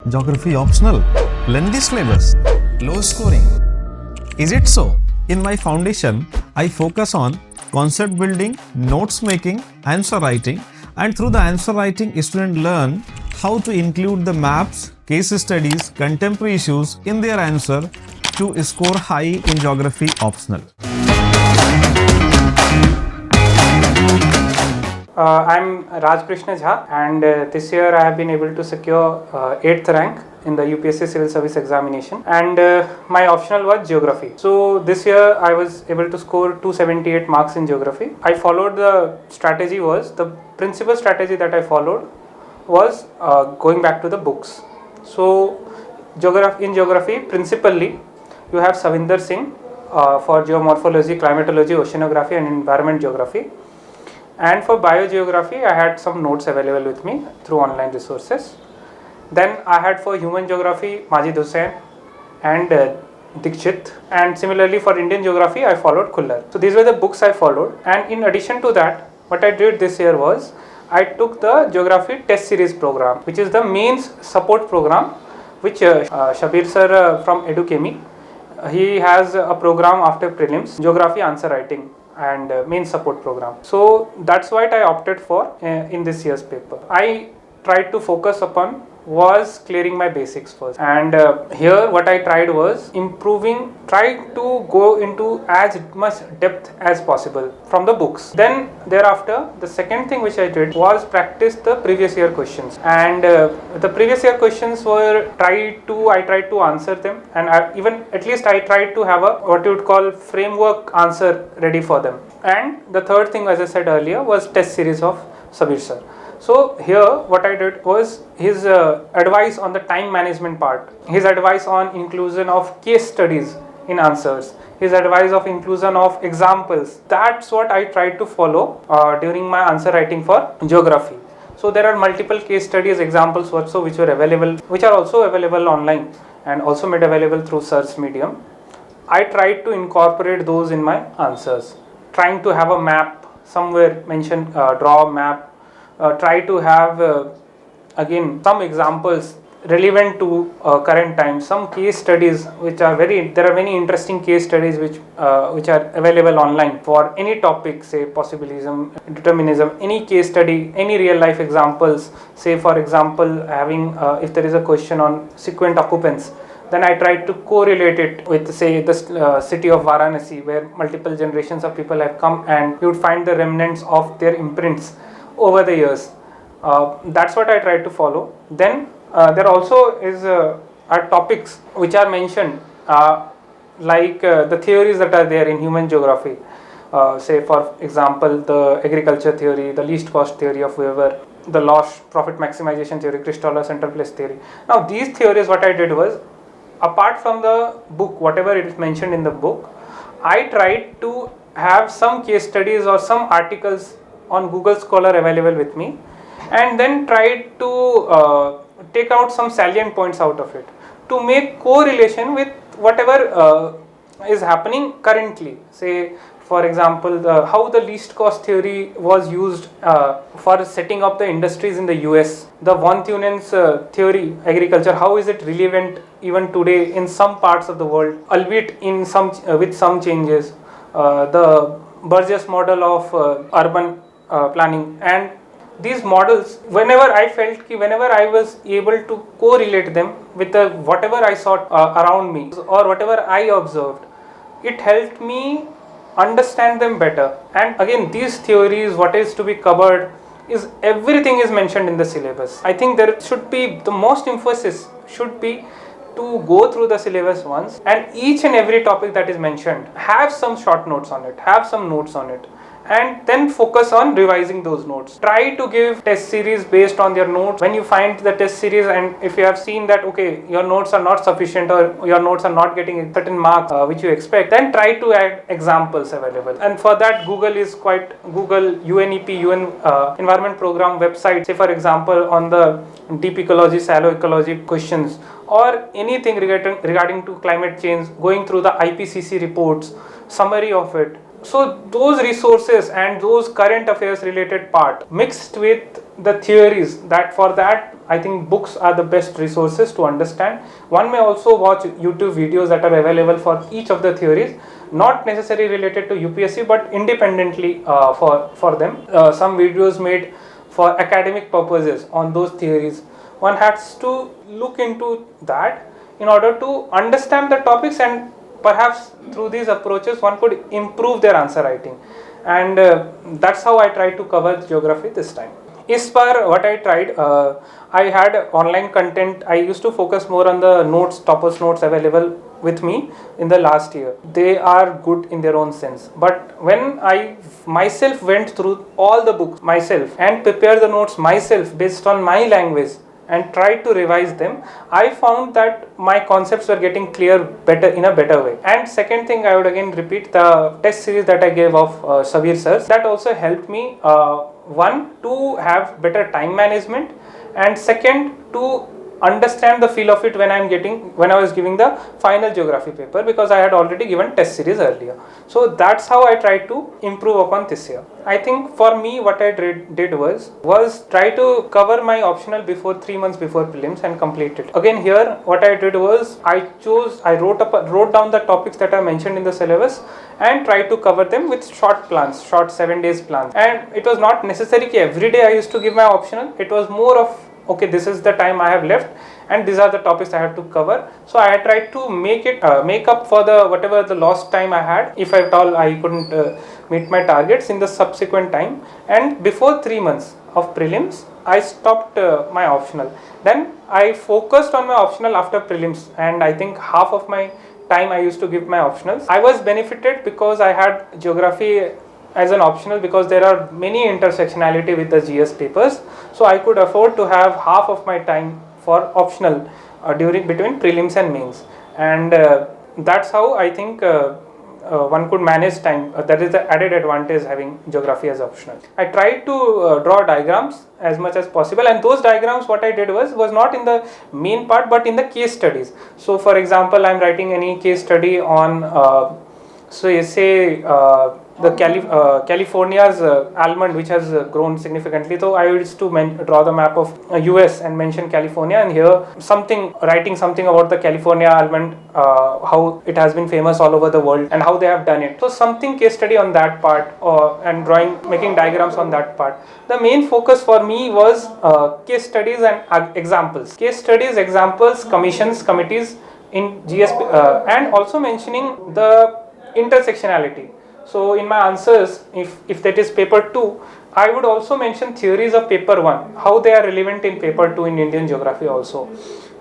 Geography optional, lengthy syllabus, low scoring. Is it so? In my foundation, I focus on concept building, notes making, answer writing, and through the answer writing, students learn how to include the maps, case studies, contemporary issues in their answer to score high in geography optional. I'm Krishna and this year I have been able to secure 8th rank in the UPSC Civil Service examination, and my optional was geography. So this year I was able to score 278 marks in geography. I followed the principal strategy that I followed was going back to the books. So in geography principally you have Savinder Singh for geomorphology, climatology, oceanography and environment geography. And for biogeography, I had some notes available with me through online resources. Then I had for human geography, Majid Hussain and Dikshit. And similarly for Indian geography, I followed Khullar. So these were the books I followed. And in addition to that, what I did this year was, I took the geography test series program, which is the mains support program, which Shabir sir from EduChemi, he has a program after prelims, geography answer writing and main support program. So that's what I opted for in this year's paper. I tried to focus upon was clearing my basics first, and here what I tried was tried to go into as much depth as possible from the books. Then thereafter, the second thing which I did was practice the previous year questions, and the previous year questions were I tried to answer them, and I tried to have a what you would call framework answer ready for them. And the third thing, as I said earlier, was test series of Sabir sir. So here what I did was his advice on the time management part, his advice on inclusion of case studies in answers, his advice of inclusion of examples. That's what I tried to follow during my answer writing for geography. So there are multiple case studies, examples also which are also available online and also made available through search medium. I tried to incorporate those in my answers, trying to have a map somewhere mentioned, draw a map. Try to have again some examples relevant to current times, some case studies there are many interesting case studies which are available online for any topic, say possibilism, determinism, any case study, any real life examples. Say for example, having if there is a question on sequent occupants, then I tried to correlate it with, say, the city of Varanasi, where multiple generations of people have come, and you would find the remnants of their imprints over the years. That's what I tried to follow. Then there also are topics which are mentioned, like the theories that are there in human geography. Say for example, the agriculture theory, the least cost theory of Weber, the loss profit maximization theory, Krishna central place theory. Now these theories, what I did was, apart from the book, whatever it is mentioned in the book, I tried to have some case studies or some articles on Google Scholar available with me, and then tried to take out some salient points out of it to make correlation with whatever is happening currently. Say for example, how the least cost theory was used for setting up the industries in the US. The von Thunen's theory, agriculture, how is it relevant even today in some parts of the world, albeit in with some changes. The Burgess model of urban planning, and these models, whenever I was able to correlate them with whatever I saw around me or whatever I observed, it helped me understand them better. And again, these theories, what is to be covered, is everything is mentioned in the syllabus. I think there should be, the most emphasis should be to go through the syllabus once, and each and every topic that is mentioned, have some short notes on it, have some notes on it, and then focus on revising those notes. Try to give test series based on your notes. When you find the test series, and if you have seen that okay, your notes are not sufficient or your notes are not getting a certain mark which you expect, then try to add examples available. And for that, Google UNEP, Environment Program website, say for example on the deep ecology, shallow ecology questions, or anything regarding to climate change, going through the IPCC reports, summary of it, So those resources and those current affairs related part mixed with the theories, that for that I think books are the best resources to understand. One may also watch YouTube videos that are available for each of the theories, not necessarily related to UPSC but independently for them. Some videos made for academic purposes on those theories. One has to look into that in order to understand the topics, and perhaps through these approaches one could improve their answer writing. And that's how I tried to cover geography this time. As per what I tried, I had online content. I used to focus more on the notes, toppers notes available with me in the last year. They are good in their own sense, but when I myself went through all the books myself and prepared the notes myself based on my language and tried to revise them, I found that my concepts were getting clear better in a better way. And second thing, I would again repeat the test series that I gave of Sabir sirs. That also helped me, one, to have better time management, and second, to understand the feel of it when I was giving the final geography paper, because I had already given test series earlier. So that's how I tried to improve upon this year. I think for me what I did was try to cover my optional before 3 months before prelims and complete it. Again here what I did was I wrote down the topics that are mentioned in the syllabus and tried to cover them with short plans, short 7 days plans. And it was not necessary that every day I used to give my optional. It was more of, okay, this is the time I have left and these are the topics I have to cover. So I tried to make up for the whatever the lost time I had, if at all I couldn't meet my targets in the subsequent time. And before 3 months of prelims I stopped my optional. Then I focused on my optional after prelims, and I think half of my time I used to give my optionals. I was benefited because I had geography as an optional, because there are many intersectionality with the GS papers, so I could afford to have half of my time for optional between prelims and mains. And that's how I think one could manage time. That is the added advantage having geography as optional. I tried to draw diagrams as much as possible, and those diagrams what I did was not in the main part but in the case studies. So for example, I am writing any case study on the California's almond, which has grown significantly. So I used to draw the map of US and mention California, and here writing something about the California almond, how it has been famous all over the world and how they have done it. So something case study on that part, and making diagrams on that part. The main focus for me was case studies and examples. Case studies, examples, commissions, committees in GS, and also mentioning the intersectionality. So in my answers, if that is paper 2, I would also mention theories of paper 1, how they are relevant in paper 2 in Indian geography also.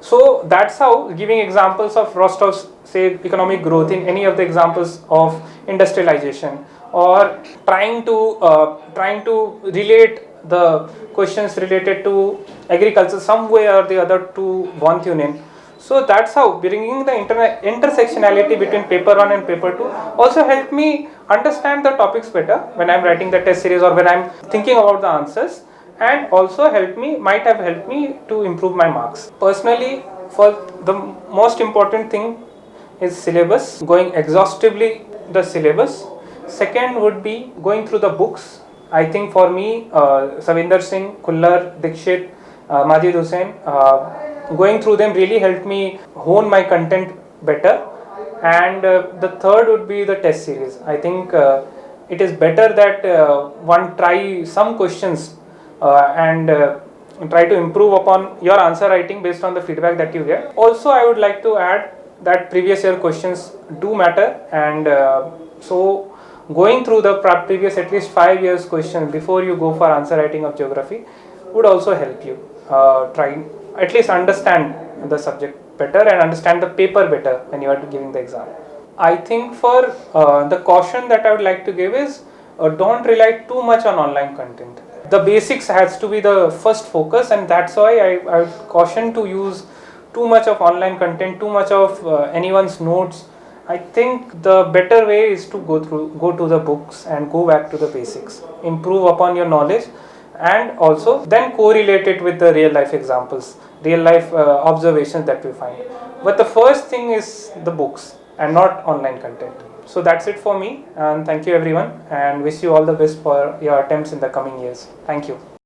So that's how, giving examples of Rostov's, say, economic growth in any of the examples of industrialization, or trying to relate the questions related to agriculture some way or the other to von Thunen. So that's how bringing the intersectionality between paper 1 and paper 2 also helped me understand the topics better when I'm writing the test series or when I'm thinking about the answers, and also might have helped me to improve my marks. Personally, for the most important thing is syllabus, going exhaustively the syllabus. Second would be going through the books. I think for me, Savinder Singh, Kullar, Dikshit, Majid Hussain, going through them really helped me hone my content better. And the third would be the test series. I think it is better that one try some questions and try to improve upon your answer writing based on the feedback that you get. Also, I would like to add that previous year questions do matter, and so going through the previous at least 5 years question before you go for answer writing of geography would also help you try at least understand the subject better and understand the paper better when you are giving the exam. I think for the caution that I would like to give is don't rely too much on online content. The basics has to be the first focus, and that's why I would caution to use too much of online content, too much of anyone's notes. I think the better way is to go to the books and go back to the basics, improve upon your knowledge, and also then correlate it with the real life examples, real life observations that we find. But the first thing is the books and not online content. So that's it for me, and thank you everyone, and wish you all the best for your attempts in the coming years. Thank you.